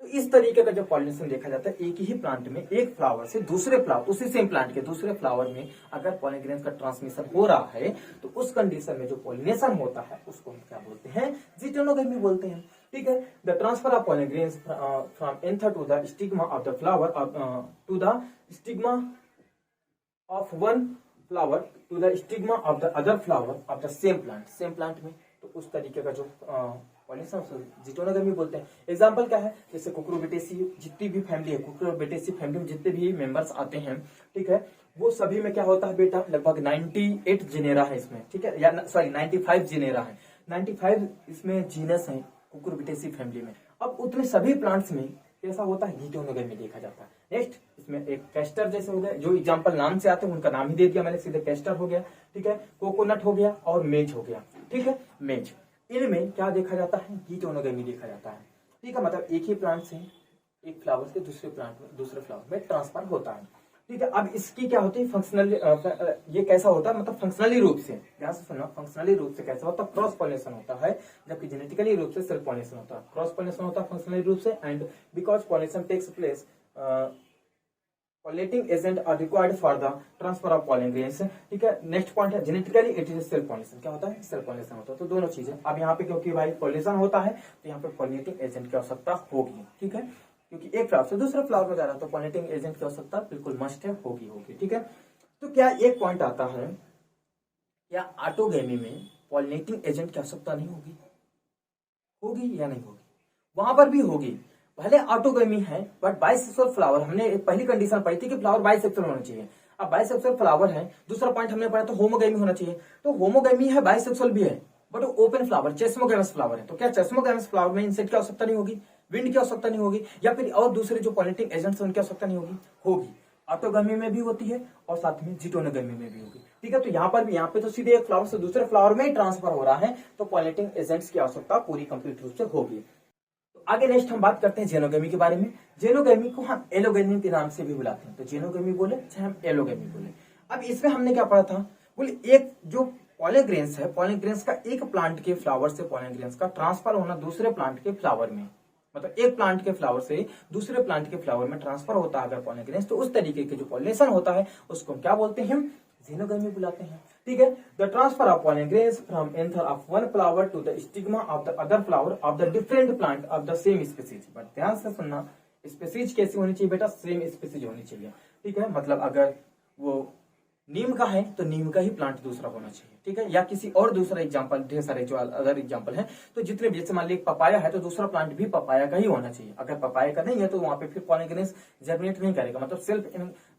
तो इस तरीके का जब पॉलिनेशन देखा जाता है, एक ही प्लांट में एक फ्लावर से दूसरे फ्लावर, उसी सेम प्लांट के दूसरे फ्लावर में अगर पॉलन ग्रेन्स का ट्रांसमिशन हो रहा है, तो उस कंडीशन में जो पॉलिनेशन होता है उसको हम क्या बोलते हैं, जिटोनोगेमी बोलते हैं। ठीक है, the transfer of pollen grains from anther to the stigma of the flower to the stigma of one flower to the stigma of the other flower of the same plant में, तो उस तरीके का जो पॉलिनेशन जिटोनोगेमी बोलते हैं। Example क्या है, जैसे कुकुरबिटेसी, जितनी भी फैमिली है, कुकुरबिटेसी फैमिली में जितने भी मेंबर्स आते हैं, ठीक है, वो सभी में क्या होता है बेटा, लगभग 98 जिनेरा है इसमें, ठीक है, या सॉरी 95 जिनेरा है, 95 इसमें जीनस है कुकुरबिटेसी फैमिली में। अब उतने सभी प्लांट्स में कैसा होता है, जिटोनोगेमी देखा जाता है। नेक्स्ट, इसमें एक कैस्टर जैसे हो गया, जो एग्जांपल नाम से आते हैं उनका नाम ही दे दिया मैंने, सीधे कैस्टर हो गया, ठीक है, कोकोनट हो गया और मेज हो गया, ठीक है, मेज। इनमें क्या देखा जाता है, जिटोनोगेमी देखा जाता है। ठीक है, मतलब एक ही प्लांट से एक फ्लावर से दूसरे प्लांट में दूसरे फ्लावर में ट्रांसफर होता है। ठीक है, अब इसकी क्या होती है फंक्शनली, ये कैसा होता है, मतलब फंक्शनली रूप से, ध्यान से सुनना, फंक्शनली रूप से कैसा होता है, क्रॉस पॉलिनेशन होता है, जबकि जेनेटिकली रूप से सेल्फ पॉलिनेशन होता है। क्रॉस पॉलिनेशन होता है फंक्शनली रूप से, and because pollination takes place, pollinating agent are required for the transfer of pollen grains. ठीक है, नेक्स्ट पॉइंट है, genetically it is self pollination. क्या होता है, सेल्फ पॉलिनेशन होता है। तो दोनों चीजें, अब यहाँ पे क्योंकि भाई पॉलिनेशन होता है तो यहाँ पे पॉलिनेटिंग एजेंट की आवश्यकता होगी। ठीक है, क्योंकि एक फ्लावर से दूसरे फ्लावर में जा रहा है तो पॉलिनेटिंग एजेंट की आवश्यकता बिल्कुल मस्ट है, होगी। ठीक है, तो क्या एक पॉइंट आता है, क्या ऑटोगेमी में पॉलिनेटिंग एजेंट की आवश्यकता नहीं होगी, होगी या नहीं होगी, वहां पर भी होगी। पहले ऑटोगेमी है बट बाइसेक्सुअल फ्लावर, हमने एक पहली कंडीशन पढ़ी थी कि फ्लावर बाइसेक्सुअल होना चाहिए। अब बाइसेक्सुअल फ्लावर है, दूसरा पॉइंट हमने पढ़ा तो होमोगेमी होना चाहिए। तो होमोगेमी है, बाइसेक्सुअल भी है, but open flower chasmogamous flower है। तो क्या चेस्मोगेमस फ्लावर में इंसेक्ट की आवश्यकता नहीं होगी, विंड की आवश्यकता नहीं होगी, या फिर और दूसरे जो पॉलिनेटिंग एजेंट्स उनकी आवश्यकता नहीं होगी, होगी। ऑटोगेमी में भी होती है और साथ में जिटोनोगेमी में भी होगी। ठीक है, तो यहाँ पर भी, यहाँ पे तो सीधे एक फ्लावर से दूसरे फ्लावर में ही ट्रांसफर हो रहा है, तो पॉलिनेटिंग एजेंट्स की आवश्यकता पूरी कंप्लीट रूप से होगी। आगे नेक्स्ट हम बात करते हैं जेनोगेमी के बारे में। जेनोगेमी को हम एलोगेमी के नाम से भी बुलाते हैं, तो जेनोगेमी बोले चाहे हम एलोगेमी बोले। अब इसमें हमने क्या पढ़ा था, बोले एक जो पॉलन ग्रेन्स है, पॉलन ग्रेन्स का एक प्लांट के फ्लावर से पॉलन ग्रेन्स का ट्रांसफर होना दूसरे प्लांट के फ्लावर में, मतलब एक प्लांट के फ्लावर से दूसरे प्लांट के फ्लावर में ट्रांसफर होता है अगर पॉलन ग्रेन्स, तो उस तरीके के जो पॉलिनेशन होता है उसको हम क्या बोलते हैं, जेनोगेमी बुलाते हैं। ठीक है, the transfer of pollen grains from anther of one flower to the stigma of the other flower of the different plant of the same species. But ध्यान से सुनना, स्पीसीज कैसी होनी चाहिए बेटा, सेम स्पीसीज होनी चाहिए। ठीक है, मतलब अगर वो नीम का है तो नीम का ही प्लांट दूसरा होना चाहिए। ठीक है, या किसी और दूसरा एग्जांपल, ढेर सारे जो अदर एग्जांपल हैं, तो जितने भी, जैसे मान लीजिए पपाया है तो दूसरा प्लांट भी पपाया का ही होना चाहिए। अगर पपाया का नहीं है तो वहां पे फिर पॉलन ग्रेन्स जर्मिनेट नहीं करेगा, मतलब सेल्फ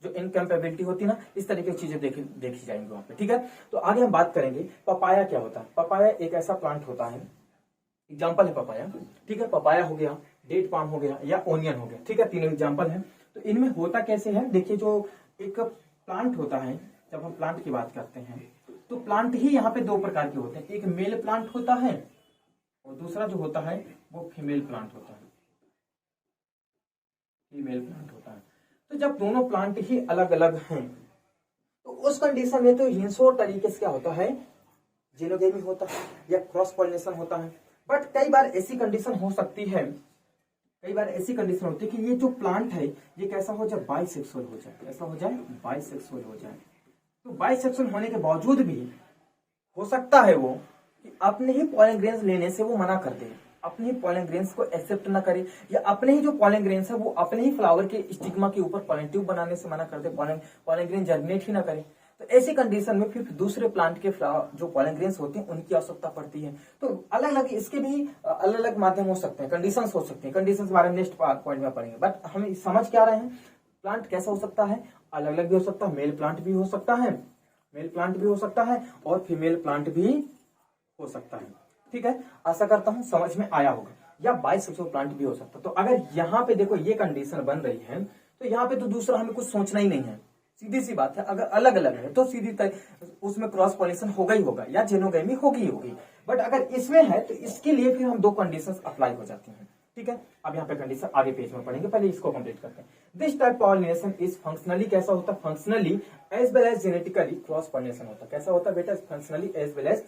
जो इनकम्पेबिलिटी होती है ना, इस तरीके की चीजें देखी जाएंगी वहां पे। ठीक है, तो आगे हम बात करेंगे पपाया क्या होता है। पपाया एक ऐसा प्लांट होता है, एग्जाम्पल है पपाया। ठीक है, पपाया हो गया, डेट पाम हो गया या ओनियन हो गया। ठीक है, तीनों एग्जाम्पल है। तो इनमें होता कैसे है, देखिए जो एक प्लांट होता है, जब हम प्लांट की बात करते हैं तो प्लांट ही यहाँ पे दो प्रकार के होते हैं, एक मेल प्लांट होता है और दूसरा जो होता है वो फीमेल प्लांट होता है, फीमेल प्लांट होता है। तो जब दोनों प्लांट ही अलग अलग हैं तो उस कंडीशन में तो हिंसोर तरीके से क्या होता है, जेनोगेमी होता है या क्रॉस पॉलिनेशन होता है। बट कई बार ऐसी कंडीशन हो सकती है, कई बार ऐसी कंडीशन होती है कि ये जो प्लांट है ये कैसा हो जाए, बाइसेक्सुअल हो जाए, कैसा हो जाए, बाइसेक्सुअल हो जाए। तो बाइसेक्सुअल होने के बावजूद भी हो सकता है वो कि अपने ही पॉलन ग्रेन्स लेने से वो मना कर दे, अपने ही पॉलन ग्रेन्स को एक्सेप्ट ना करे, या अपने ही जो पॉलन ग्रेन्स है वो अपने ही फ्लावर के स्टिग्मा के ऊपर पॉलन ट्यूब बनाने से मना कर दे, पॉलन ग्रेन जर्मिनेट ही ना करे। तो ऐसी कंडीशन में फिर दूसरे प्लांट के जो पॉलन ग्रेन्स होते हैं उनकी आवश्यकता पड़ती है। तो अलग अलग इसके भी अलग अलग माध्यम हो सकते हैं, कंडीशंस हो सकते हैं। कंडीशंस के बारे में नेक्स्ट पॉइंट में पढ़ेंगे। बट हम समझ क्या रहे हैं, प्लांट कैसा हो सकता है, अलग अलग भी हो सकता है, मेल प्लांट भी हो सकता है, मेल प्लांट भी हो सकता है और फीमेल प्लांट भी हो सकता है। ठीक है, आशा करता हूं समझ में आया होगा। या बाइसेक्सुअल प्लांट भी हो सकता है। तो अगर यहाँ पे देखो ये कंडीशन बन रही है तो यहाँ पे तो दूसरा हमें कुछ सोचना ही नहीं है, सीधी सी बात है। अगर अलग अलग है तो सीधी उसमें क्रॉस पॉलिनेशन होगा ही होगा या जेनोगेमी होगी ही होगी। बट अगर इसमें है तो इसके लिए फिर हम दो कंडीशंस अप्लाई हो जाती हैं। ठीक है, अब यहाँ पे कंडीशन आगे पेज में पढ़ेंगे, पहले इसको कंप्लीट करते हैं। This type pollination is functionally कैसा होता है, functionally as well as genetically cross pollination होता है। कैसा होता है बेटा, functionally as well as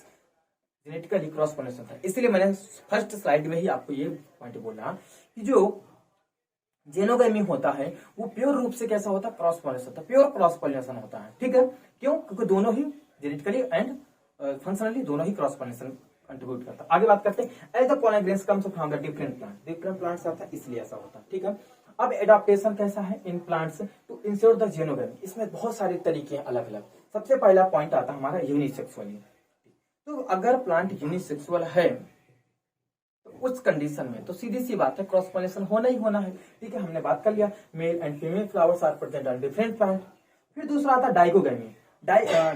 genetically cross pollination होता है। इसलिए मैंने फर्स्ट स्लाइड में ही आपको ये पॉइंट बोला कि जो जेनोगेमी होता है वो प्योर रूप से कैसा होता है, क्रॉस पॉलिनेशन होता है, प्योर क्रॉस पॉलिनेशन होता है। ठीक है, क्यों? क्योंकि दोनों ही जेनेटिकली एंड फंक्शनली दोनों ही क्रॉस पॉलिनेशन कंट्रीब्यूट करता है। आगे बात करते हैं, as the pollen grains comes from the different plant, different plant से आता है इसलिए ऐसा होता है। ठीक है, अब एडाप्टेशन कैसा है in plants to ensure the xenogamy, इसमें बहुत सारे तरीके हैं अलग अलग। सबसे पहला पॉइंट आता है हमारा यूनिसेक्सुअल। तो अगर प्लांट यूनिसेक्सुअल है तो उस कंडीशन में तो सीधी सी बात है क्रॉस पॉलिनेशन होना ही होना है। ठीक है, हमने बात कर लिया male and female flowers are present on different plant. फिर दूसरा आता है डाइकोगेमी।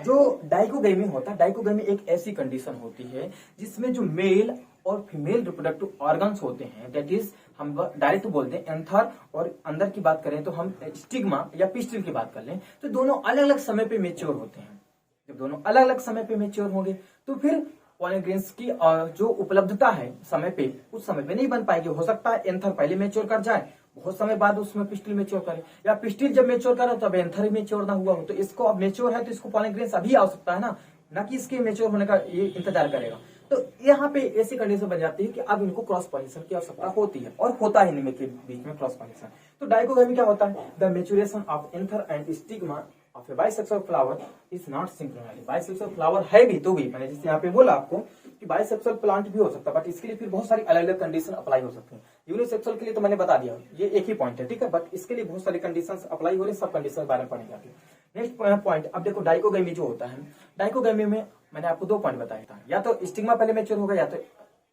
जो डाइकोगेमी होता है, डाइकोगेमी एक ऐसी कंडीशन होती है जिसमें जो मेल और फीमेल रिप्रोडक्टिव ऑर्गन्स होते हैं, दैट इज हम डायरेक्ट बोलते हैं एंथर, और अंदर की बात करें तो हम स्टिग्मा या पिस्टिल की बात कर लें, तो दोनों अलग अलग समय पे मेच्योर होते हैं। जब दोनों अलग अलग समय पे मेच्योर होंगे तो फिर पॉलन ग्रेन्स की जो उपलब्धता है समय पे, उस समय पे नहीं बन पाएगी। हो सकता है एंथर पहले मेच्योर कर जाए, बहुत समय बाद उसमें पिस्टिल मेच्योर करे, या पिस्टिल जब मेच्योर करे तब एंथर ही मेच्योर ना हुआ हो, तो इसको अब मेच्योर है तो इसको पॉलन ग्रेन्स अभी आ सकता है ना कि इसके मेच्योर होने का ये इंतजार करेगा। तो यहाँ पे ऐसी कंडीशन बन जाती है कि अब इनको क्रॉस पॉलिनेशन की आवश्यकता होती है, और होता है इनमें के बीच में क्रॉस पॉलिनेशन। तो डाइकोगेमी क्या होता है, the maturation of anther and stigma of a bisexual flower is not synchronized. Bisexual flower है भी तो भी, मैंने जैसे यहाँ पे बोला आपको कि बाइसेक्सुअल प्लांट भी हो सकता है, बट इसके लिए फिर बहुत सारी अलग अलग कंडीशन अप्लाई हो सकती है। यूनिसेक्सुअल के लिए तो मैंने बता दिया, ये एक ही पॉइंट है। ठीक है, बट इसके लिए बहुत सारी कंडीशन अप्लाई हो रही है, सब कंडीशन के बारे में पढ़ेंगे आगे। नेक्स्ट पॉइंट, अब देखो डाइकोगेमी जो होता है, डाइकोगेमी में मैंने आपको 2 पॉइंट बताया था, या तो स्टिग्मा पहले मैच्योर होगा या तो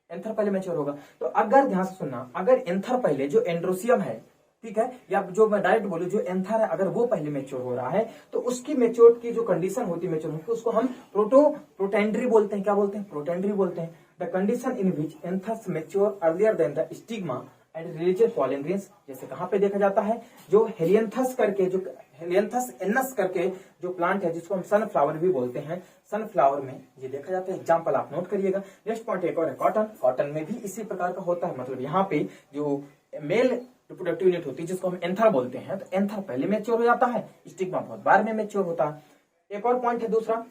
एंथर पहले मैच्योर होगा। तो अगर ध्यान से सुनना, अगर एंथर पहले जो एंड्रोसियम है, ठीक है, या जो मैं डायरेक्ट बोलूं जो एंथर है, अगर वो पहले मेच्योर हो रहा है तो उसकी मेच्योर की जो कंडीशन होती है मेच्योर होती है उसको हम प्रोटेंडरी बोलते हैं। क्या बोलते हैं? प्रोटेंडरी बोलते हैं। The condition in which anthers mature earlier than the stigma and releases pollen grains, जैसे कहां पे देखा जाता है, जो हेलियंथस करके, जो हेलियंथस एनस करके जो प्लांट है जिसको हम सनफ्लावर भी बोलते हैं, सनफ्लावर में ये देखा जाता है। एग्जांपल आप नोट करिएगा। नेक्स्ट पॉइंट एक और है कॉटन। कॉटन में भी इसी प्रकार का होता है, मतलब यहाँ पे जो मेल रिप्रोडक्टिव यूनिट होती है जिसको हम एंथर बोलते हैं, तो एंथर पहले मैच्योर हो जाता है, स्टिग्मा बहुत बाद में मैच्योर होता है। एक और पॉइंट है दूसरा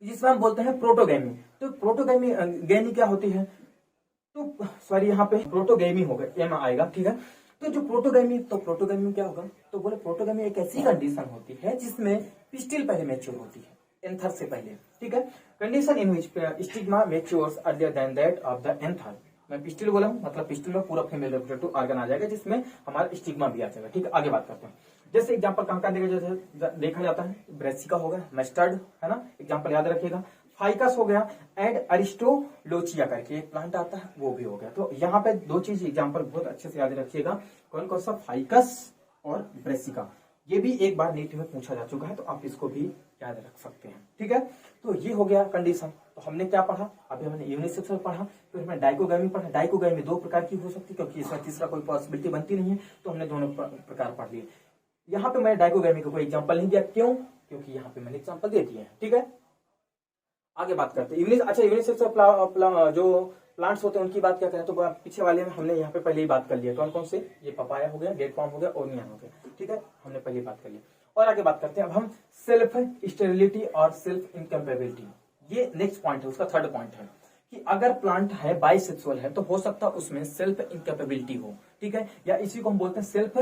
जिसमें हम बोलते हैं प्रोटोगेमी। तो प्रोटोगेमी गेमी क्या होती है, तो सॉरी यहाँ पे प्रोटोगेमी होगा, एम आएगा। ठीक है, तो जो प्रोटोगेमी, तो प्रोटोगेमी क्या होगा, तो बोले प्रोटोगेमी एक ऐसी कंडीशन होती है जिसमें पिस्टिल पहले मैच्योर होती है एंथर से पहले। ठीक है, condition in which stigma matures earlier than that of the anther. मैं पिस्टिल बोला हूं, मतलब पिस्टिल में पूरा फीमेल रिप्रोडक्टिव ऑर्गन आ जाएगा जिसमें हमारा स्टिग्मा भी आ जाएगा। ठीक है, आगे बात करते हैं। जैसे एग्जांपल कहां का देखा जाता है, ब्रेसिका होगा, मस्टर्ड है ना, एग्जांपल याद रखिएगा। फाइकस हो गया, एंड अरिस्टोलोचिया करके एक प्लांट आता है, वो भी हो गया। तो यहाँ पे 2 चीज एग्जांपल बहुत अच्छे से याद रखिएगा, कौन कौन सा, फाइकस और ब्रेसिका। ये भी एक बार नीट में पूछा जा चुका है, तो आप इसको भी याद रख सकते हैं। ठीक है, तो ये हो गया कंडीशन। तो हमने क्या पढ़ा, अभी हमने यूनिसेक्सुअल पढ़ा, फिर हमने डाइकोगेमी पढ़ा। डाइकोगेमी 2 प्रकार की हो सकती है क्योंकि इसका तीसरा कोई पॉसिबिलिटी बनती नहीं है, तो हमने दोनों प्रकार पढ़ लिए। यहाँ पे मैंने डाइकोगेमी का कोई एग्जाम्पल नहीं दिया, क्यों? क्योंकि यहाँ पे मैंने एग्जाम्पल दे दिए हैं। ठीक है, आगे बात करते हैं। अच्छा, यूनिसेक्सुअल जो प्लांट्स होते हैं उनकी बात क्या करें, तो पीछे वाले में हमने यहाँ पे पहले ही बात कर लिया। कौन कौन से, ये पपाया हो गया, डेट पाम हो गया, ओनियन हो गया। ठीक है, हमने पहले बात कर ली। और आगे बात करते हैं अब हम सेल्फ स्टेरिलिटी और सेल्फ इनकम्पेबिलिटी। ये नेक्स्ट पॉइंट है, उसका 3rd पॉइंट है कि अगर प्लांट है बाइसेक्सुअल है तो हो सकता है उसमें सेल्फ इनकैपेबिलिटी हो। ठीक है, या इसी को हम बोलते हैं सेल्फ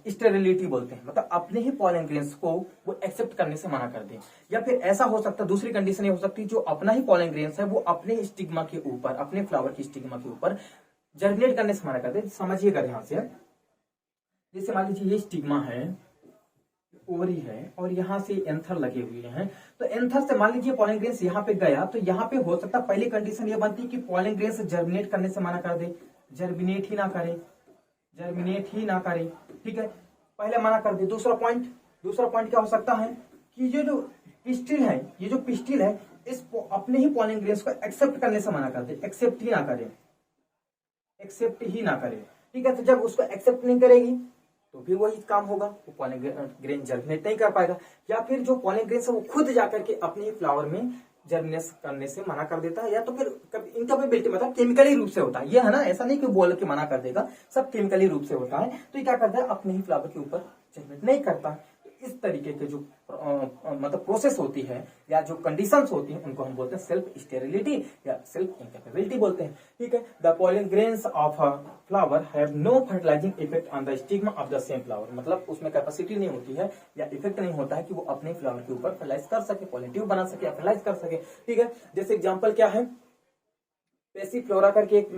स्टेरिलिटी बोलते हैं, मतलब अपने ही पॉलन ग्रेन्स को वो एक्सेप्ट करने से मना कर दे। या फिर ऐसा हो सकता है, दूसरी कंडीशन ये हो सकती है, जो अपना ही पॉलन ग्रेन्स है वो अपने स्टिग्मा के ऊपर, अपने फ्लावर की स्टिग्मा के ऊपर जर्मिनेट करने से मना कर दे। समझिएगा ध्यान से, जैसे मान लीजिए ये स्टिग्मा है, ओवरी है, और यहाँ से एंथर लगे हुए हैं, तो एंथर से मान लीजिए पॉलन ग्रेन्स यहाँ पे गया, तो यहाँ पे हो सकता है पहली कंडीशन ये बनती है कि पॉलन ग्रेन्स जर्मिनेट करने से मना कर दे, जर्मिनेट ही ना करे, जर्मिनेट ही ना करे। ठीक है, पहले मना कर दे। दूसरा पॉइंट क्या हो सकता है कि ये जो पिस्टिल है, ये जो पिस्टिल है, इस अपने ही पॉलन ग्रेन्स को एक्सेप्ट करने से मना कर दे, एक्सेप्ट ही ना करे, एक्सेप्ट ही ना करे। ठीक है, तो जब उसको एक्सेप्ट नहीं करेगी तो भी वही काम होगा, वो पॉलन ग्रेन जर्मिनेट नहीं कर पाएगा। या फिर जो पॉलन ग्रेन है वो खुद जाकर के अपने ही फ्लावर में जर्मिनेट करने से मना कर देता है, या तो फिर इनकैपेबिलिटी मतलब केमिकली रूप से होता है। ये है ना, ऐसा नहीं कि बोल के मना कर देगा, सब केमिकली रूप से होता है। तो ये क्या करता है, अपने ही फ्लावर के ऊपर जर्मिनेट नहीं करता। इस तरीके के जो मतलब प्रोसेस होती है या जो कंडीशंस होती हैं उनको हम बोलते हैं सेल्फ स्टेरिलिटी या सेल्फ इनकैपेबिलिटी बोलते हैं। ठीक है, the pollen grains of a flower have no fertilizing effect on the stigma of the same flower, मतलब उसमें कैपेसिटी नहीं होती है या इफेक्ट नहीं होता है कि वो अपने फ्लावर के ऊपर फर्टिलाइज कर सके, पॉलन ट्यूब बना सके या फर्टिलाइज कर सके। ठीक है, जैसे एग्जाम्पल क्या है, पेसिफ्लोरा करके एक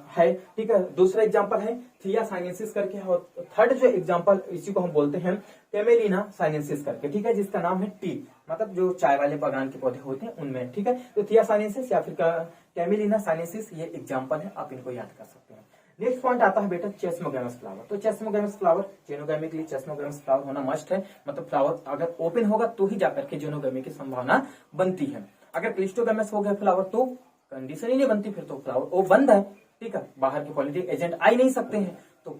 है। ठीक है, दूसरा एग्जांपल है थिया साइनेंसिस करके है, और थर्ड जो एग्जांपल इसी को हम बोलते हैं कैमेलिना साइनेंसिस करके। ठीक है, जिसका नाम है टी, मतलब जो चाय वाले बागान के पौधे होते हैं उनमें। ठीक है, तो थिया साइनेंसिस या फिर कैमेलिना साइनेंसिस ये एग्जाम्पल है, आप इनको याद कर सकते हैं। नेक्स्ट पॉइंट आता है बेटा चेस्मोगैमस फ्लावर। तो चेस्मोगैमस फ्लावर जेनोगैमी के लिए चेस्मोगैमस फ्लावर होना मस्ट है, मतलब फ्लावर अगर ओपन होगा तो ही जाकर के जेनोगैमी की संभावना बनती है। अगर क्लिस्टोगैमस हो गया फ्लावर तो कंडीशन ही नहीं बनती, फिर तो फ्लावर वो बंद है। ठीक है, बाहर के पॉलिटिक एजेंट आ ही नहीं सकते हैं तो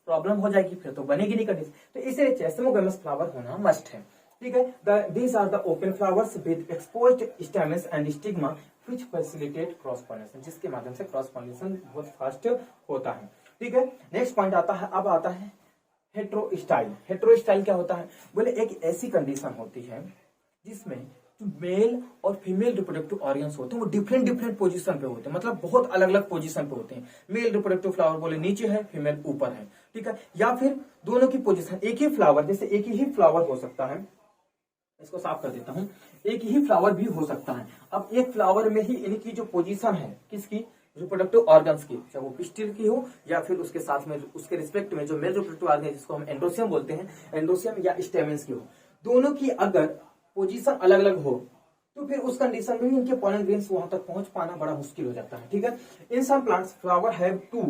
प्रॉब्लम हो जाएगी, फिर तो बनेगी नहीं कंडीशन। तो इसलिए चेस्मोगैमस फ्लावर होना मस्ट है। ठीक है, these are the open flowers with exposed stamens and stigma which facilitate cross pollination, जिसके माध्यम से क्रॉस पॉलिनेशन बहुत फास्ट होता है। ठीक है, नेक्स्ट पॉइंट आता है, अब आता है हेट्रोस्टाइल। हेट्रोस्टाइल क्या होता है, बोले एक ऐसी कंडीशन होती है जिसमें मेल और फीमेल रिप्रोडक्टिव ऑर्गन्स होते हैं वो डिफरेंट डिफरेंट पोजीशन पे होते हैं, मतलब बहुत अलग अलग पोजीशन पे होते हैं। मेल रिप्रोडक्टिव फ्लावर बोले नीचे है, फीमेल ऊपर है। ठीक है, या फिर दोनों की पोजीशन एक ही फ्लावर, जैसे एक ही फ्लावर हो सकता है, इसको साफ कर देता हूं, एक ही फ्लावर भी हो सकता है। अब एक फ्लावर में ही इनकी जो पोजीशन है किसकी, रिप्रोडक्टिव ऑर्गन्स की, चाहे वो पिस्टिल की हो या फिर उसके साथ में उसके रिस्पेक्ट में जो मेल रिप्रोडक्टिव ऑर्गन जिसको हम एंडोसियम बोलते हैं, एंडोसियम या स्टेमेंस की हो, दोनों की अगर पोजीशन अलग अलग हो तो फिर उस कंडीशन में भी इनके पॉलन ग्रेन्स वहां तक पहुंच पाना बड़ा मुश्किल हो जाता है। ठीक है, in some plants flower have two,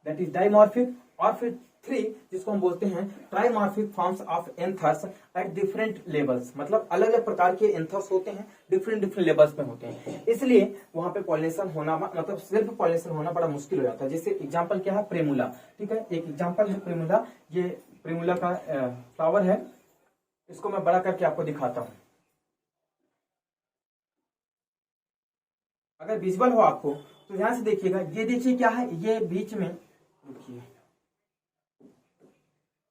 that is dimorphic, और फिर 3 जिसको हम बोलते हैं trimorphic forms of anthers at different levels, मतलब अलग अलग प्रकार के एंथर्स होते हैं, डिफरेंट डिफरेंट लेवल्स में होते हैं, इसलिए वहां पे पॉलिनेशन होना मतलब सेल्फ पॉलिनेशन होना बड़ा मुश्किल हो जाता है। जैसे एग्जांपल क्या है, प्रेमुला। ठीक है, एक एग्जांपल है प्रेमुला, ये प्रेमुला का फ्लावर है, इसको मैं बड़ा करके आपको दिखाता हूं। अगर विजुअल हो आपको तो ध्यान से देखिएगा, ये देखिए क्या है, ये बीच में देखिए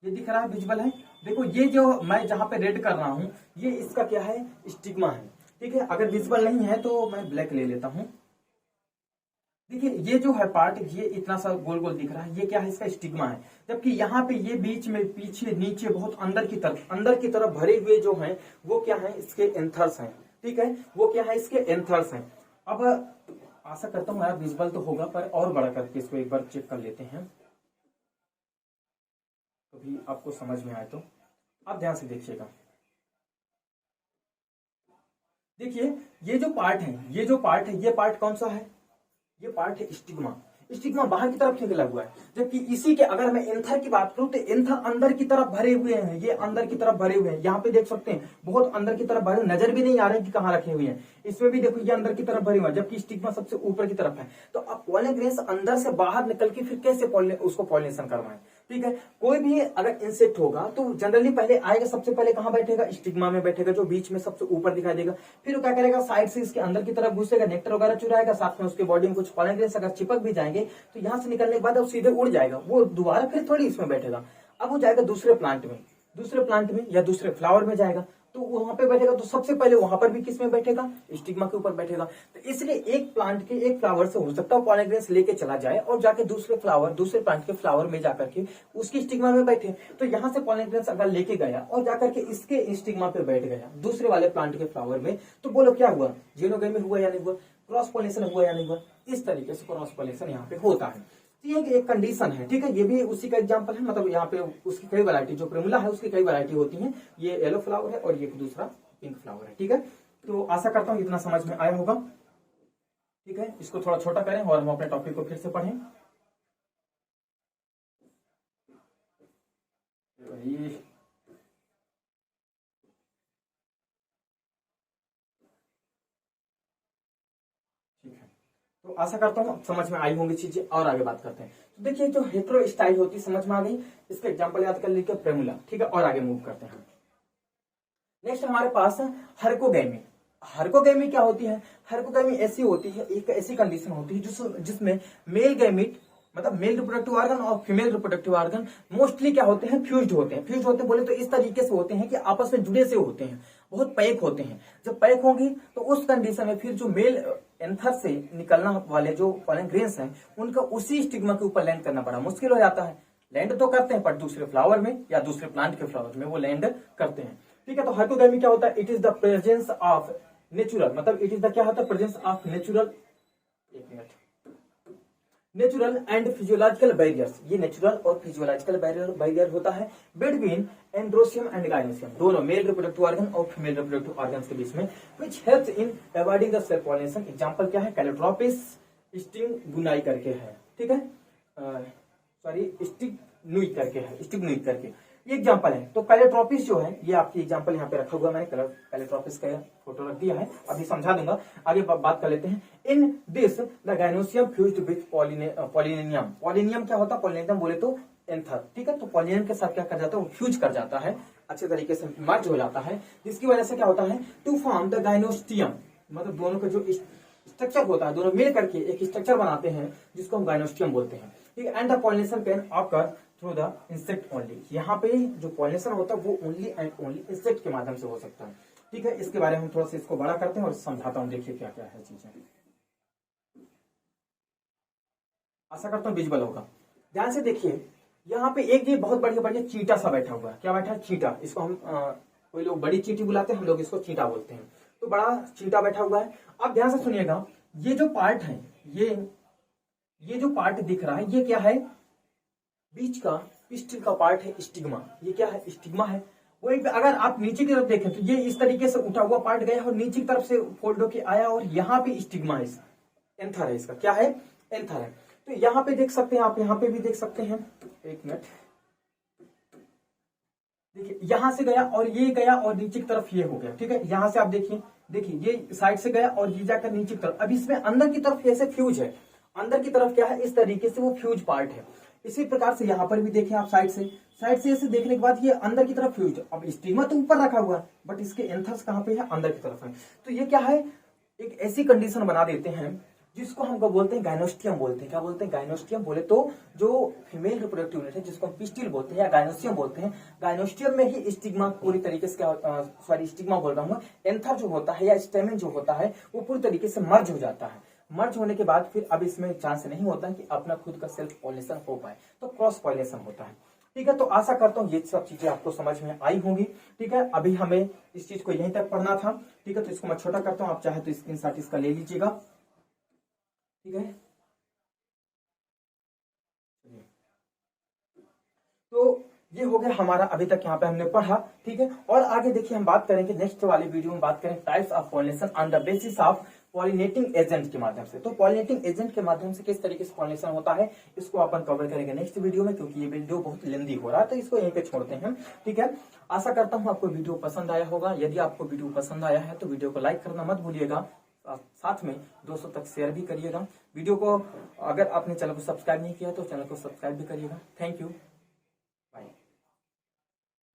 ये दिख रहा है, विजुअल है। देखो ये जो मैं जहां पे रेड कर रहा हूं ये इसका क्या है, स्टिग्मा है। ठीक है, अगर विजुअल नहीं है तो मैं ब्लैक ले लेता हूं। देखिए ये जो है पार्ट, ये इतना सा गोल गोल दिख रहा है, ये क्या है, इसका स्टिग्मा है। जबकि यहाँ पे ये बीच में पीछे नीचे बहुत अंदर की तरफ भरे हुए जो हैं वो क्या है, इसके एंथर्स हैं। ठीक है, वो क्या है, इसके एंथर्स हैं। अब आशा करता हूँ यार विजुअल तो होगा, पर और बड़ा करके इसको एक बार चेक कर लेते हैं तो भी आपको समझ में आए। तो आप ध्यान से देखिएगा, देखिए ये जो पार्ट है, ये पार्ट कौन सा है, ये पार्ट है स्टिग्मा। स्टिग्मा बाहर की तरफ निकला हुआ है, जबकि इसी के अगर मैं एंथर की बात करूं तो एंथर अंदर की तरफ भरे हुए हैं, ये अंदर की तरफ भरे हुए हैं। यहाँ पे देख सकते हैं बहुत अंदर की तरफ भरे, नजर भी नहीं आ रहे हैं कि कहाँ रखे हुए हैं। इसमें भी देखो ये अंदर की तरफ भरे हुए हैं, जबकि स्टिग्मा सबसे ऊपर की तरफ है। तो अब पॉलन ग्रेन्स अंदर से बाहर निकल के फिर कैसे उसको पॉलिनेशन करवाएं। ठीक है, कोई भी अगर इंसेक्ट होगा तो जनरली पहले आएगा, सबसे पहले कहां बैठेगा, स्टिग्मा में बैठेगा, जो बीच में सबसे ऊपर दिखाई देगा। फिर वो क्या करेगा, साइड से इसके अंदर की तरफ घुसेगा, नेक्टर वगैरह चुराएगा, साथ में उसके बॉडी में कुछ पॉलन ग्रेन्स अगर चिपक भी जाएंगे तो यहाँ से निकलने के बाद वो सीधे उड़ जाएगा, वो दोबारा फिर थोड़ी इसमें बैठेगा। अब वो जाएगा दूसरे प्लांट में या दूसरे फ्लावर में जाएगा, तो वहां पे बैठेगा तो सबसे पहले वहां पर भी किस में बैठेगा, स्टिग्मा के ऊपर बैठेगा। तो इसलिए एक प्लांट के एक फ्लावर से हो सकता है पॉलन ग्रेन्स लेके चला जाए और जाके दूसरे प्लांट के फ्लावर में जाकर के उसकी स्टिग्मा में बैठे। तो यहाँ से पॉलन ग्रेन्स अगर लेके गया और जाकर के इसके स्टिग्मा पे बैठ गया दूसरे वाले प्लांट के फ्लावर में, तो बोलो क्या हुआ, जेनोगेमी हुआ या नहीं हुआ, क्रॉस पॉलिनेशन हुआ या नहीं हुआ। इस तरीके से क्रॉस पॉलिनेशन यहाँ पे होता है। तो ये एक कंडीशन है। ठीक है, ये भी उसी का एग्जांपल है, मतलब यहाँ पे उसकी कई वैरायटी, जो प्रेमुला है उसकी कई वैरायटी होती हैं। ये येलो फ्लावर है और ये दूसरा पिंक फ्लावर है। ठीक है, तो आशा करता हूँ इतना समझ में आया होगा। ठीक है, इसको थोड़ा छोटा करें और हम अपने टॉपिक को फिर से पढ़ें। तो आशा करता हूँ समझ में आई होंगी चीजें, और आगे बात करते हैं। तो देखिए जो हेट्रो स्टाइल होती है समझ में आ गई, इसका एग्जांपल याद कर लीजिए प्रेमुला। ठीक है, और आगे मूव करते हैं। नेक्स्ट हमारे पास है हर्कोगैमी। हर्कोगैमी क्या होती है, हर्कोगैमी ऐसी होती है, एक ऐसी कंडीशन होती है जिसमें मेल गैमिट मतलब मेल रिप्रोडक्टिव ऑर्गन और फीमेल रिप्रोडक्टिव ऑर्गन मोस्टली क्या होते हैं, फ्यूज्ड होते हैं। फ्यूज्ड होते बोले तो इस तरीके से होते हैं कि आपस में जुड़े से होते हैं, बहुत पैक होते हैं। जब पैक होंगी तो उस कंडीशन में फिर जो मेल एंथर से निकलना वाले जो पॉलन ग्रेन्स हैं उनका उसी स्टिग्मा के ऊपर लैंड करना बड़ा मुश्किल हो जाता है। लैंड तो करते हैं पर दूसरे फ्लावर में या दूसरे प्लांट के फ्लावर में वो लैंड करते हैं। ठीक है, तो हाइपोगैमी क्या होता है, it is the presence of natural, मतलब इट इज द क्या होता है, प्रेजेंस ऑफ नेचुरल, एक minute, natural and physiological barriers. ये नेचुरल और फिजियोलॉजिकल बैरियर होता है बिटवीन एंड्रोसियम एंड गाइनोसियम, दोनों मेल रिप्रोडक्टिव ऑर्गन और फीमेल रिप्रोडक्टिव ऑर्गन्स के बीच में, which helps in avoiding the self pollination. Example क्या है, कैलोट्रोपिस स्टिग्नुई करके है, ठीक है, सॉरी स्टिग्नुई करके है, स्टिग्नुई करके ये एग्जांपल है। तो कैलोट्रोपिस जो है ये आपकी एग्जांपल यहाँ पे रखा हुआ, मैंने कैलोट्रोपिस का फोटो रख दिया है, अभी समझा दूंगा, आगे बात कर लेते हैं। In this the gynoecium fused with pollinium. Pollinium क्या होता है, पॉलिनेनियम बोले तो एंथर, ठीक है, तो पॉलिनेनियम के साथ क्या कर जाता है, वो फ्यूज कर जाता है, अच्छे तरीके से मर्ज हो जाता है, जिसकी वजह से क्या होता है, टू फॉर्म द गाइनोस्टियम, मतलब दोनों का जो स्ट्रक्चर होता है, दोनों मिल करके एक स्ट्रक्चर बनाते हैं जिसको हम गाइनोस्टियम बोलते हैं। ठीक है, and the pollination can occur through the insect only. यहाँ पे जो पॉलिनेशन होता है वो ओनली एंड ओनली इंसेक्ट के माध्यम से हो सकता है। ठीक है, इसके बारे में हम थोड़ा सा इसको बड़ा करते हैं और समझाता हूँ, देखिए क्या क्या है चीजें। आशा करता हूँ विजुअल होगा, ध्यान से देखिए। यहाँ पे एक ये बहुत बढ़िया चींटा सा बैठा हुआ है, क्या बैठा है, चींटा। इसको हम कोई लोग बड़ी चींटी बुलाते हैं, हम लोग इसको चींटा बोलते हैं। तो बड़ा चींटा बैठा हुआ है। आप ध्यान से सुनिएगा, ये जो पार्ट है, ये जो पार्ट दिख रहा है, ये क्या है, बीच का पिस्टिल का पार्ट है स्टिग्मा। ये क्या है, स्टिग्मा है। वहीं पे अगर आप नीचे की तरफ देखें तो ये इस तरीके से उठा हुआ पार्ट गया और नीचे की तरफ से फोल्ड होके आया और यहाँ पे स्टिग्मा है, एंथर है, इसका क्या है, एंथर है। तो यहाँ पे देख सकते हैं आप, यहाँ पे भी देख सकते हैं, एक मिनट, देखिए यहां से गया और ये गया और नीचे की तरफ ये हो गया। ठीक है, यहां से आप देखिए ये साइड से गया और ये जाकर नीचे की तरफ, अब इसमें अंदर की तरफ ऐसे फ्यूज है, अंदर की तरफ क्या है, इस तरीके से वो फ्यूज पार्ट है। इसी प्रकार से यहाँ पर भी देखें आप, साइड से ऐसे देखने के बाद ये अंदर की तरफ फ्यूज। अब स्टिग्मा तो ऊपर रखा हुआ है बट इसके एंथर्स कहाँ पे है, अंदर की तरफ है। तो ये क्या है, एक ऐसी कंडीशन बना देते हैं जिसको हमको बोलते हैं गाइनोस्टियम बोलते हैं। क्या बोलते हैं, गाइनोस्टियम बोले तो जो फीमेल रिप्रोडक्टिव यूनिट है जिसको हम पिस्टिल बोलते हैं या गाइनोस्टियम बोलते हैं, गाइनोस्टियम में ही स्टिग्मा पूरी तरीके से सॉरी स्टिग्मा बोल रहा हूँ, एंथर जो होता है या स्टेमेन जो होता है वो पूरी तरीके से मर्ज हो जाता है। मर्ज होने के बाद फिर अब इसमें चांस नहीं होता कि अपना खुद का सेल्फ पॉलिनेशन हो पाए, तो क्रॉस पॉलिनेशन होता है। ठीक है, तो आशा करता हूँ ये सब चीजें आपको समझ में आई होंगी। ठीक है, अभी हमें इस चीज को यहीं तक पढ़ना था। ठीक है, तो इसको मैं छोटा करता हूँ, आप चाहे तो स्क्रीनशॉट इसका ले लीजिएगा। ठीक है, तो ये हो गया हमारा अभी तक यहाँ पे हमने पढ़ा। ठीक है, और आगे देखिए हम बात करेंगे नेक्स्ट वाले वीडियो में, बात करें types of pollination on the basis of pollinating agent के माध्यम से। तो पॉलिनेटिंग एजेंट के माध्यम से किस तरीके से पॉलिनेशन होता है इसको अपन कवर करेंगे नेक्स्ट वीडियो में, क्योंकि ये वीडियो बहुत लेंदी हो रहा है, तो इसको यहीं पे छोड़ते हैं। ठीक है, आशा करता हूँ आपको वीडियो पसंद आया होगा। यदि आपको वीडियो पसंद आया है तो वीडियो को लाइक करना मत भूलिएगा, साथ में दोस्तों तक शेयर भी करिएगा। वीडियो को अगर आपने चैनल को सब्सक्राइब नहीं किया तो चैनल को सब्सक्राइब भी करिएगा। Thank you.